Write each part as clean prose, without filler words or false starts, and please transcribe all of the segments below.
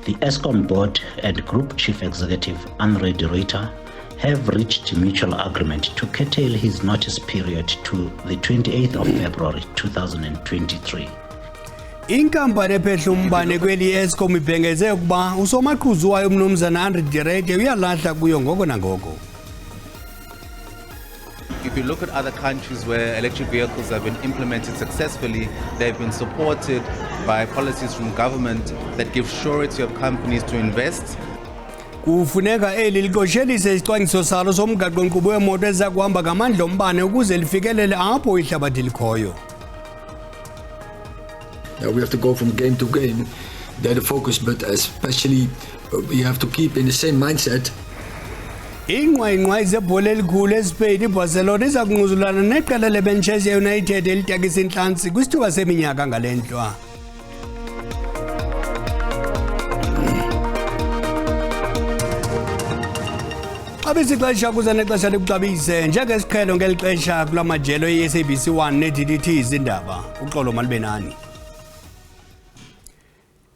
The ESCOM board and Group Chief Executive Andre de Ruyter have reached mutual agreement to curtail his notice period to the 28th of February 2023. Inkampani ephehla umbane kweli ESCOM ibhengeze ukuba usomaqhuzu wayo umnumzana Andre de Ruyter uyalahla kuyo ngoko nangoko. If you look at other countries where electric vehicles have been implemented successfully, they've been supported by policies from government that give surety of companies to invest. Kufuneka eli liqoshelise isicwangciso salo somgaqo-nkqubo wemoto eza kuhamba ngamandla ombane ukuze lifikelele apho ihlabathi likhoyo. We have to go from game to game. They're the focus, but especially we have to keep in the same mindset. Inqwainqwa zebhola elikhulu eSpain iBarcelona iza kunquzulana neqela leManchester United elityakisa intlantsi kwisithuba seminyaka ngale ntlwa. Abisixesha kuza nexesha lokuxabise njengesiqhelo ngeli xesha kula majelo eSABC 1 neDDT Iindaba. Uxolo malube nani.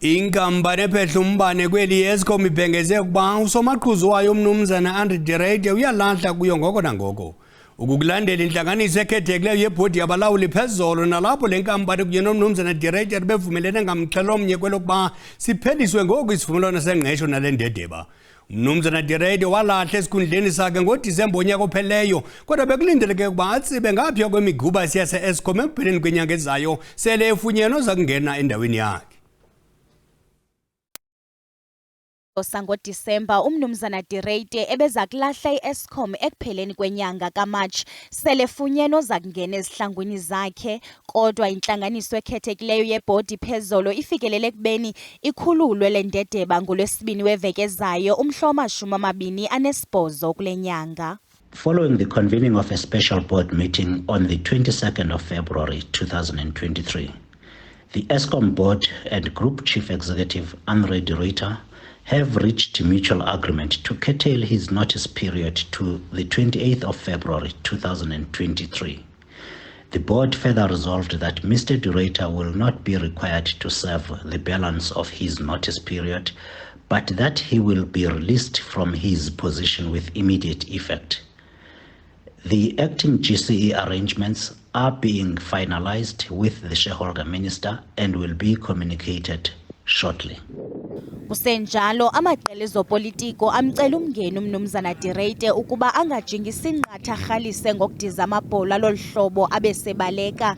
Inkampani ephehla umbane kweli ESCOM ibhengeze ukuba usomaqhuzu wayo umnumzana Andre de Ruyter uyalahla kuyo ngoko nangoko. Ukukulandela intlanganiso ekhethekileyo yebhodi yabalawuli phezolo nalapho le nkampani kunye nomnumzana de Ruyter bevumelene ngamxhelomnye kwelokuba sipheliswe ngoku isivumelwano sengqesho nale ndedeba. Umnumzana de Ruyter walahla esikhundleni sakhe ngoDisemba onyaka opheleyo, kodwa bekulindeleke ukuba atsibe ngaphaya kwemiguba yase-ESCOM ekupheleni kwenyanga ezayo sele efunyenwe oza kungena endaweni yakhe. SangoDisemba umnumzana de Ruyter ebeza kulahla iESCOM ekupheleni kwenyanga kaMatshi selefunyenwe oza kungena ezihlangwini zakhe, kodwa intlanganiso ekhethekileyo yebhodi phezolo ifikelele ekubeni ikhululwe le ndedeba ngoLwesibini weveki ezayo umhla wama-28 kule nyanga. Following the convening of a special board meeting on the 22nd of February 2023, the ESCOM board and Group Chief Executive Andre de Ruyter have reached mutual agreement to curtail his notice period to the 28th of February 2023. The board further resolved that Mr. de Ruyter will not be required to serve the balance of his notice period, but that he will be released from his position with immediate effect. The acting GCE arrangements are being finalized with the shareholder minister and will be communicated shortly. Kusenjalo amaqela ezopolitiko amcela umngeni umnumzana de Ruyter ukuba angajingisi inqatha rhalise ngokudiza amabhola loluhlobo abesebaleka.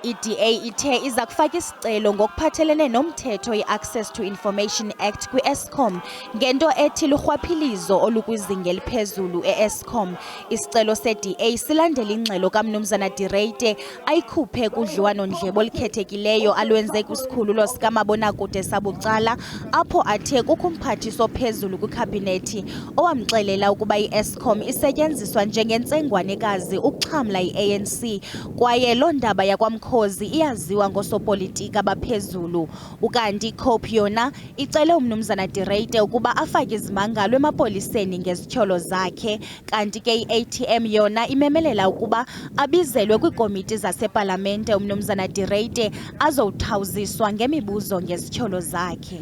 iDA ithe iza kufaka isicelo ngokuphathelene nomthetho i-Access to Information Act kwi-ESCOM ngento ethi lurhwaphilizo olukwizinga eliphezulu e-ESCOM. Isicelo se-DA silandela ingxelo kamnumzana de Ruyter ayikhuphe kudliwano-ndlebe olukhethekileyo alwenze kwisikhululo sikamabonakude sabucala apho athe kukho umphathiso phezulu kwikhabhinethi owamxelela ukuba i-ESCOM isetyenziswa njengentsengwanekazi ukuxhamla i-ANC kwaye loo ndaba yakwamkhozi iyaziwa ngoosopolitika abaphezulu. Ukanti iCOPE yona icele umnumzana de Ruyter ukuba afake izimangalo emapoliseni ngezityholo zakhe, kanti ke i-ATM yona imemelela ukuba abizelwe kwiikomiti zasepalamente umnumzana de Ruyter azowuthawuziswa ngemibuzo ngezityholo zakhe.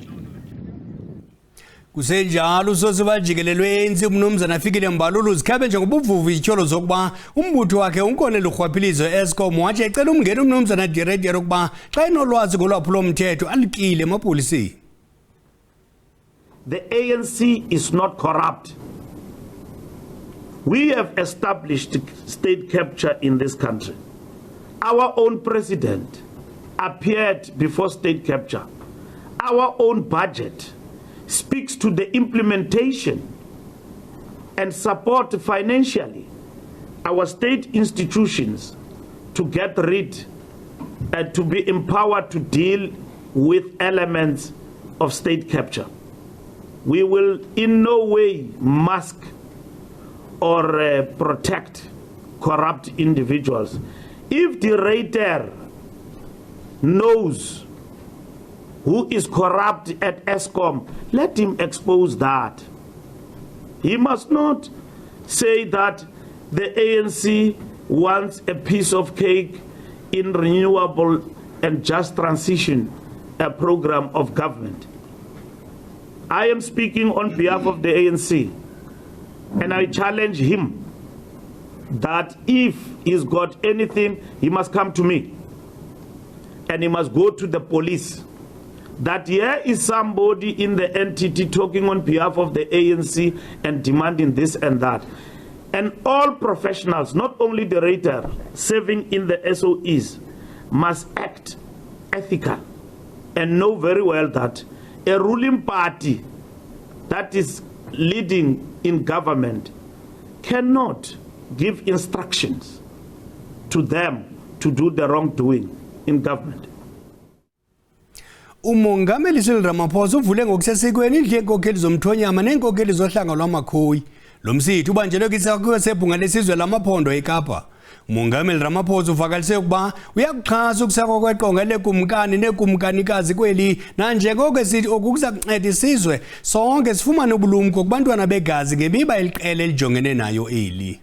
Kusenjalo usosiba jikelelwe enzi umnumzana afikile mbalulu zikhabe njengobuvuvu izityholo zokuba umbutho wakhe unkonela urhwaphilizo ESCOM wathi ecela umngeni umnumzana de Ruyter ukuba xa enolwazi ngolwaphulo-mthetho alikile emapoliseni. The ANC is not corrupt. We have established state capture in this country. Our own president appeared before state capture. Our own budget speaks to the implementation and support financially our state institutions to get rid and to be empowered to deal with elements of state capture. We will in no way mask or protect corrupt individuals. If the Ruyter knows who is corrupt at ESCOM, let him expose that. He must not say that the ANC wants a piece of cake in renewable and just transition, a program of government. I am speaking on behalf of the ANC, and I challenge him that if he's got anything, he must come to me and he must go to the police. That here is somebody in the entity talking on behalf of the ANC and demanding this and that. And all professionals, not only the rater serving in the SOEs, must act ethical and know very well that a ruling party that is leading in government cannot give instructions to them to do the wrongdoing in government. Umongameli Cyril Ramaphosa uvule ngokusesikweni indlu yenkokheli zomthonyama nenkokheli zohlanga lwamakhoyi. Lo msitho ubanjelwe kwisakhiwo sebhunga lesizwe lamaphondo eKapa. Umongameli Ramaphosa uvakalise ukuba uyakuxhasa ukusakwa kweqonga lekumkani nekumkanikazi kweli nanjengoko esithi okuza kunceda isizwe sonke sifumane ubulumko kubantwana begazi ngemiba eliqele elijongene nayo eli.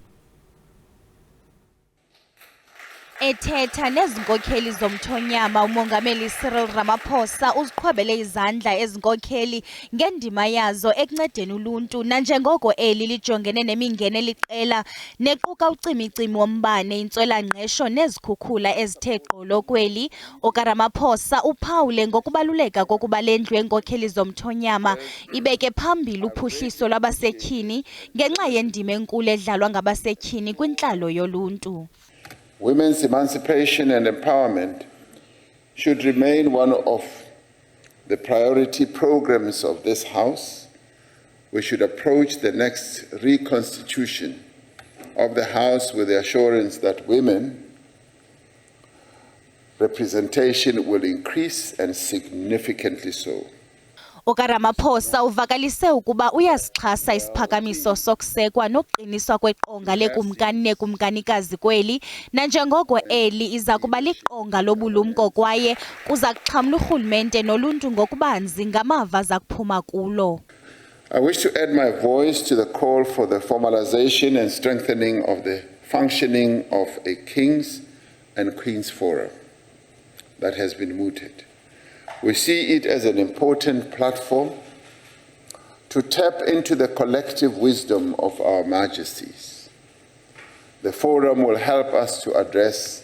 Ethetha nezinkokheli zomthonyama umongameli Cyril Ramaphosa uziqhwabele izandla ezinkokheli ngendima yazo ekuncedeni uluntu nanjengoko eli lijongene nemingene liqela nequka ucimicimi wombane intswelangqesho nezikhukhula ezithe gqolo kweli. OkaRamaphosa uphawule ngokubaluleka kokuba le ndlu yenkokheli zomthonyama ibeke phambili uphuhliso lwabasetyhini ngenxa yendima enkulu edlalwa ngabasetyhini kwintlalo yoluntu. Women's emancipation and empowerment should remain one of the priority programs of this House. We should approach the next reconstitution of the House with the assurance that women representation will increase and significantly so. OkaRamaphosa uvakalise ukuba uyasixhasa isiphakamiso sokusekwa nokuqiniswa kweqonga lekumkani nekumkanikazi kweli nanjengoko eli iza kuba liqonga lobulumko kwaye kuza kuxhamla urhulumente noluntu ngokubanzi ngamava za kuphuma kulo. I wish to add my voice to the call for the formalization and strengthening of the functioning of a Kings and Queens Forum that has been mooted. We see it as an important platform to tap into the collective wisdom of our majesties. The forum will help us to address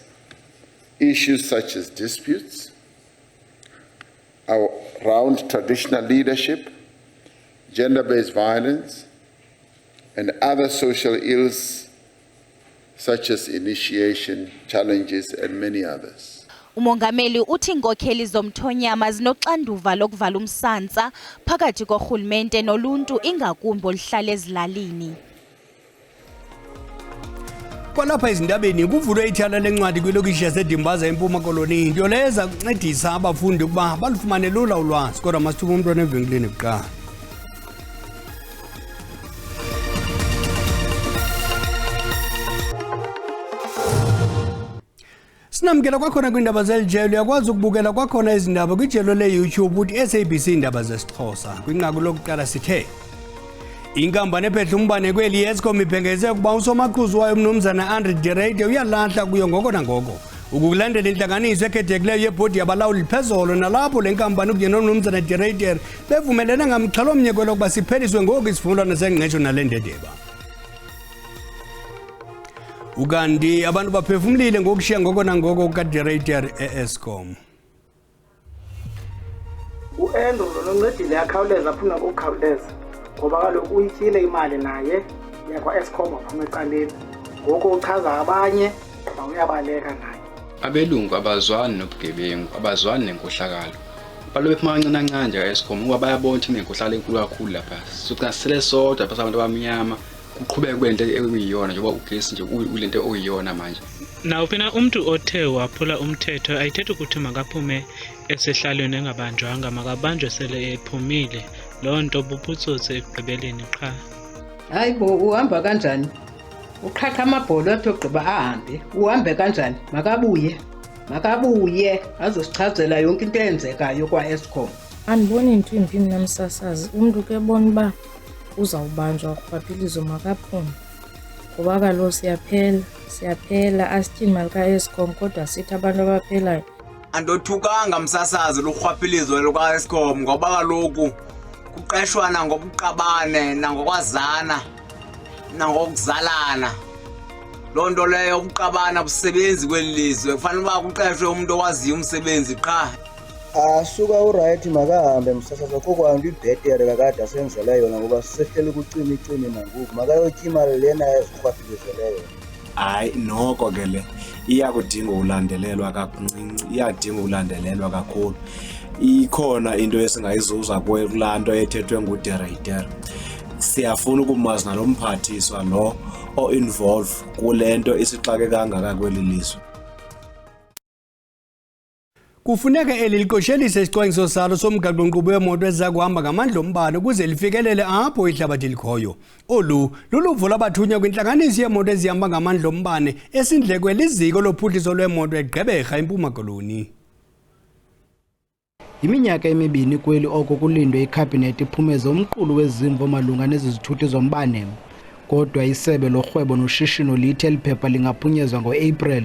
issues such as disputes around traditional leadership, gender-based violence, and other social ills such as initiation, challenges, and many others. Umongameli uthi inkokheli zomthonyama zinoxanduva lokuvala umsantsa phakathi korhulumente noluntu ingakumbi oluhlala ezilalini. Kwalapha ezindabeni kuvulwe ithala lencwadi kwilokishi yaseDimbaza eMpuma Koloni nto leyo eza kuncedisa abafundi ukuba balufumane lula ulwazi kodwa masithuba umntwana evenkileni kuqala. Sinamkela kwakhona kwindaba zelijelo uyakwazi ukubukela kwakhona izindaba kwijelo le-YouTube uthi SABC Iindaba zesiXhosa. Kwinqaku lokuqala sithe inkampani ephethe umbane kweli Eskom ibhengeze ukuba usomaqhuzu wayo umnumzana Andre Direde uyalahla kuyo ngoko nangoko. Ukulandela intlanganiso ekhethekileyo yebhodi yabalawuli liphezolo nalapho le nkampani kunye nomnumzana Direde bevumelene ngamxhalomnye kwelokuba sipheliswe ngoku isivumelwano sengqesho nale ndedeba. Ugandi abantu baphefumlile ngokushiya ngoko nangoko kaDirect eEskom. uEndro loncedile yakhawuleza aphuma ngokukhawuleza ngoba kaloku uyityile imali naye yakwa Eskom waphuma ecaleni ngoko uchaza abanye ngoba uyabaleka naye. Abelungu abazwani nobugebengu abazwani nenkohlakalo balobe phuma kancincancane eEskom ngoba bayabona ukuthi inenkohlakalo enkulu kakhulu lapha siqasele sodwa phakathi abantu abamnyama kuqhubeka kwento ekuyiyona njengoba ugesi nje ulento oyiyona manje. Nawuphi na umuntu othe waphula umthetho ayithethi ukuthi makaphume esehlalweni engabanjwanga makabanjwe sele ephumile loo nto bubutsotsi ekugqibeleni qha. Hayibo uhamba kanjani? Uqhaqha amabholo athi ogqiba ahambe. Uhambe kanjani? Makabuye azosichazela yonke into eyenzekayo kwa-Eskom. Andiboni into imbi mna msasazi. Umntu ke bona uba uzawubanjwa kurhwaphilizo makaphume. Ngoba kaloku siyaphela asityi imali ka-Eskom kodwa sithi abantu abaphelayo. Andothukanga msasazi lurhwaphilizo luka-Eskom ngoba kaloku kuqeshwa nangobuqabane nangokwazana nangokuzalana. Loo nto leyo ubuqabana busebenzi kweli lizwe, kufanele uba kuqeshwe umuntu owaziyo umsebenzi qha. Suka uright makahambe msasaza kokwanto ibhetere kakade asenzele yona ngoba sisehlele kucima icimi nangoku makayotya imali lena ezirhwaphilizeleyo. Hayi noko ke le iyakudinga ulandelelwa kancinci, iyadinga ulandelelwa kakhulu. Ikhona into esingayizuza kulaa nto ethethwe ngudirector. Siyafuna ukumazi nalo mphathiswa lo o-involve kule nto isixake kangaka kweli lizwe. Kufuneka eli liqoshelise isicwangciso salo somgaqo-nkqubo wemoto eziza kuhamba ngamandla ombane ukuze lifikelele apho ihlabathi likhoyo. Olu luluvo labathunywa kwintlanganiso yeemoto ezihamba ngamandla ombane esindlekwe liziko lophuhliso lweemoto eGqeberha eMpuma Koloni. Iminyaka emibini kweli oko kulindwe ikhabhinethi iphumeze umqulu wezimvo malunga nezizithuthi zombane. Kodwa isebe lorhwebo noshishino lithi eli phepha lingaphunyezwa ngo-April.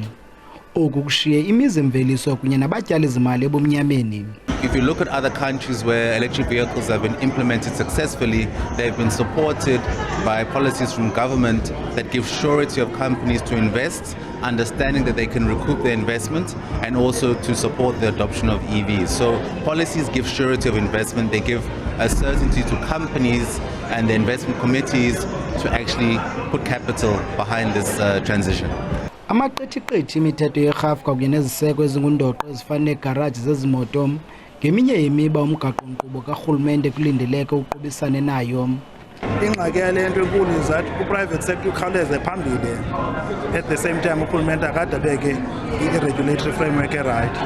Oku kushiye imizimveliso kunye nabatyali-zimali ebumnyameni. If you look at other countries where electric vehicles have been implemented successfully, they've been supported by policies from government that give surety of companies to invest, understanding that they can recoup their investment, and also to support the adoption of EVs. So policies give surety of investment, they give a certainty to companies and the investment committees to actually put capital behind this transition. Amaqethi-qethi imithetho yerhafu kwakunye neziseko ezingundoqo ezifana neegaraji zezimoto ngeminye yemiba umgaqo-nkqubo karhulumente kulindeleke uqubisane nayo. Ingxaki yale nto enkulu izathi ku-private sector ukhawuleze phambili, at the same time urhulumente akade abeke i-regulatory framework right.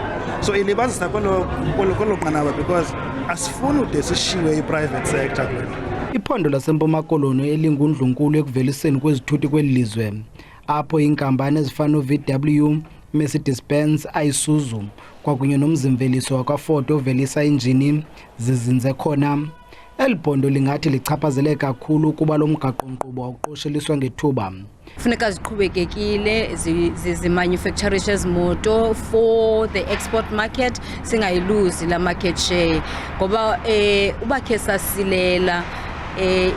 So ilibazisa kwelo nqanaba because asifuni ude sishiwe i-private sector kule nto. Iphondo laseMpuma Koloni elingundlunkulu ekuveliseni kwezithuthi kweli lizwe, apho iinkampani ezifana no-VW, Mercedes-Benz, Isuzu kwakunye nomzimveliso wakwaFord ovelisa injini zizinze khona. Eli phondo lingathi lichaphazele kakhulu ukuba lo mgaqo-nkqubo awuqosheliswa ngethuba. Funeka ziqhubekekile zimanufacturishe ezimoto for the export market, singayiluzi la market share ngoba uba khe sasilela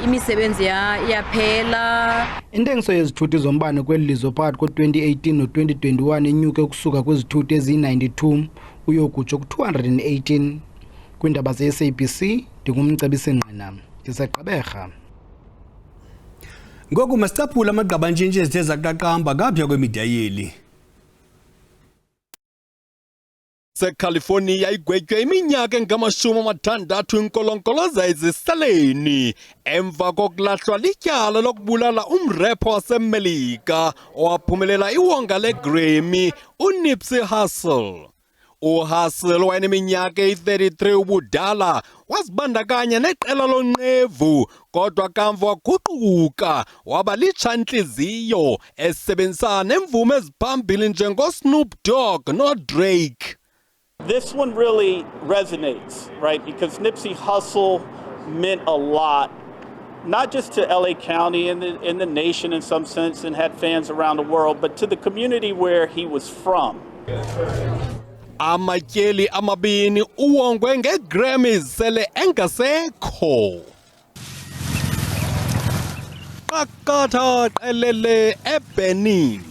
imisebenzi yaphela. Intengiso yezithuthi zombane kweli lizwe phakathi ko-2018 no-2021 inyuke ukusuka kwizithuthi eziyi-92 uyokutsho ku-218. Kwiindaba ze-SABC ndingumcebisi Ngqina, ndiseGqeberha. Ngoku masicaphule amagqabantshintshi ezithe zaqaqamba ngapha kwemida yeli. SeCalifornia igwetywe iminyaka engama-60 inkolonkolo ezisaleni emva kokulahlwa lityala lokubulala umrepha waseMelika owaphumelela iwonga leGrammy uNipsey Hussle. UHussle wayeneminyaka eyi-33 ubudala wazibandakanya neqela lonqevu kodwa kamva waguquka waba litshantliziyo esebenzisana nemvume eziphambili njengoSnoop Dogg noDrake. This one really resonates, right? Because Nipsey Hussle meant a lot, not just to LA County and the nation in some sense, and had fans around the world, but to the community where he was from. Amatyeli amabini uwongwe ngeGrammys sele engasekho. Qakatha qelele eBenin.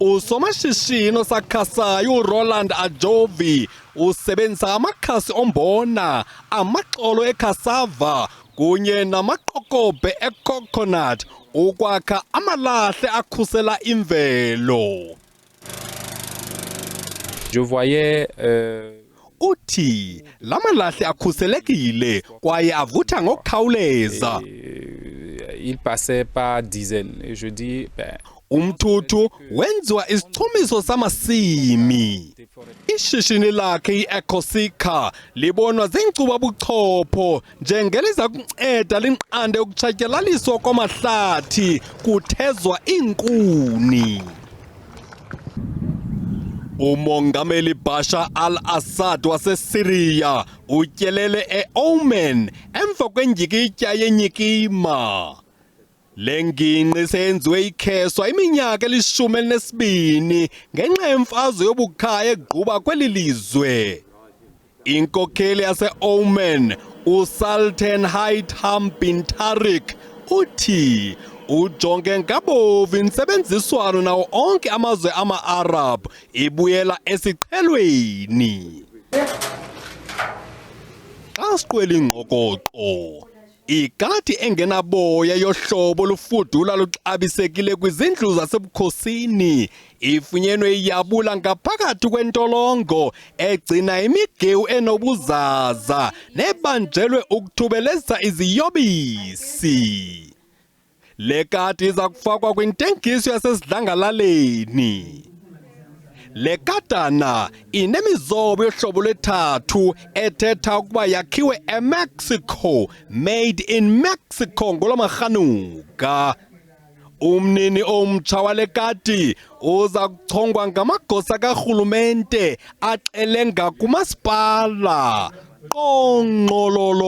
Usomashishini osakhasayo uRoland Ajovi usebenzisa amakhasi ombona, amaxolo ecassava kunye namaqokobhe ecoconut ukwakha amalahle akhusela imvelo. Je voyais uthi lamalahle akhuselekile kwaye avutha ngokukhawuleza. Il passait par dizaines et je dis ben umthuthu wenziwa isichumiso samasimi. Ishishini lakhe i-Ecosica libonwa zinkcuba buchopho njengeliza kunceda linqande ukutshatyalaliswa kwamahlathi kuthezwa iinkuni. Umongameli Bashar al-Assad waseSyria utyelele e-Oman emva kwendyikitya yenyikima. Le ngingqi senziwe ikheswa iminyaka eli-12 ngenxa yemfazwe yobukhaya egquba kweli lizwe. Inkokheli yase-Oman uSultan Haitham bin Tariq uthi ujonge ngabovu insebenziswano nawo onke amazwe ama-Arab ibuyela esiqhelweni. Xa siqwela ingqokoqo, ikati engenaboya yohlobo lufudula luxabisekile kwizindlu zasebukhosini ifunyenwe iyabula ngaphakathi kwentolongo egcina imigewu enobuzaza nebanjelwe ukuthubeleza iziyobisi. Le kati iza kufakwa kwintengiso yasesidlangalaleni. Le katana inemizobo yohlobo lwethathu ethetha ukuba yakhiwe eMexico, made in Mexico ngolwamarhanuka. Umnini omtsha wale kati uza kuchongwa ngamagosa karhulumente axelenga kumasipala. Qongqololo.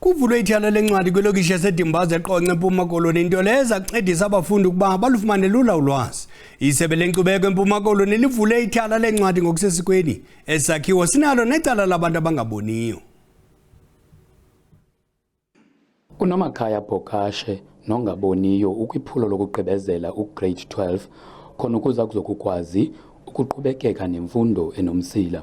Kuvulwe ithala lencwadi kwilokishi yaseDimbaza eQonce eMpuma Koloni, into leyo ezakuncedisa abafundi ukuba balufumane lula ulwazi. Isebe lenkcubeko eMpuma Koloni livule ithala lencwadi ngokusesikweni. Esakhiwo sinalo necala labantu abangaboniyo. Unamakhaya Bokashe nongaboniyo ukwiphulo lokugqibezela ugrade 12 khona ukuza kuzokukwazi ukuqhubekeka nemfundo enomsila.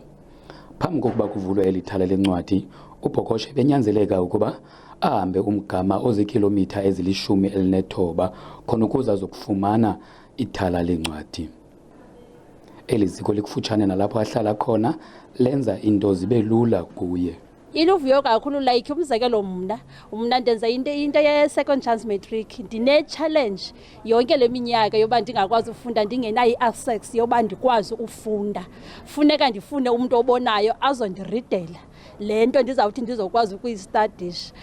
Phambi kokuba kuvulwe elithala lencwadi, uBokoshe benyanzeleka ukuba ahambe umgama ozikilomitha ezili-19 khona ukuze azokufumana ithala lencwadi. Eli ziko likufutshane nalapho ahlala khona lenza into zibe lula kuye. Iluvuyo kakhulu like umzekelo mna ndenza into ye-second chance matric, ndine-challenge yonke le minyaka yoba ndingakwazi ufunda ndingenayo i-access yoba ndikwazi ufunda. Funeka ndifune umuntu obonayo azondiridela le nto ndizawuthi ndizokwazi ukuyistadisha.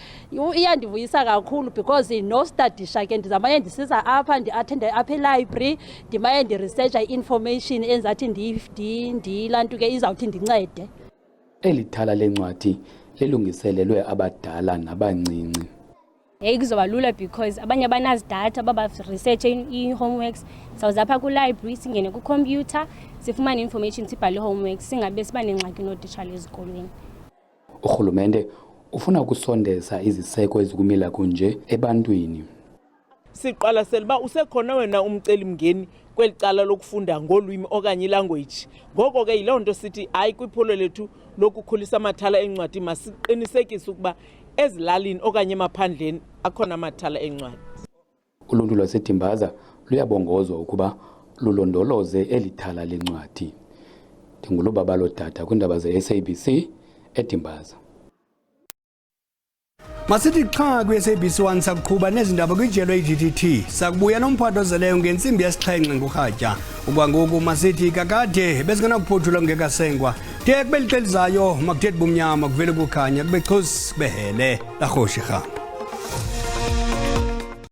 Iyandivuyisa kakhulu because no studisha ke ndizamanye ndisiza apha ndi-athende apha e-library, ndimanye ndiresearcha i-information enzathi ndilanto ke izawuthi ndincede. Eli thala lencwadi lilungiselelwe abadala nabancinci. Kuzoba lula because abanye banazidata baba research i-homeworks, sawuzapha ku-library singene ku-computer sifumane information sibhale homeworks singabe siba nengxaki nootitshala ezikolweni. Urhulumente ufuna ukusondeza iziseko ezikumila kunje ebantwini. Siqwalasela uba usekhona wena umcelimngeni kweli cala lokufunda ngolwimi okanye ilanguage. Ngoko ke yiloo nto sithi hayi kwiphulo lethu lokukhulisa amathala encwadi masiqinisekise ukuba ezilalini okanye emaphandleni akhona amathala encwadi. Uluntu lwaseDimbaza luyabongozwa ukuba lulondoloze eli thala lencwadi. Ndingulobaba lodada kwiindaba ze-SABC eDimbaza. Masithi qha kwi-SABC 1 sakuqhuba nezindaba kwijelo i-DTT. Sakubuya nomphathi ozeleyo ngentsimbi yesi-7 ngurhatya. Ukwangoku masithi kakade besikona kuphothula ngekasengwa. De kubeli xelizayo makuthethi bumnyama kuvele kukhanya kube chuzi kubehele la khoshi rha.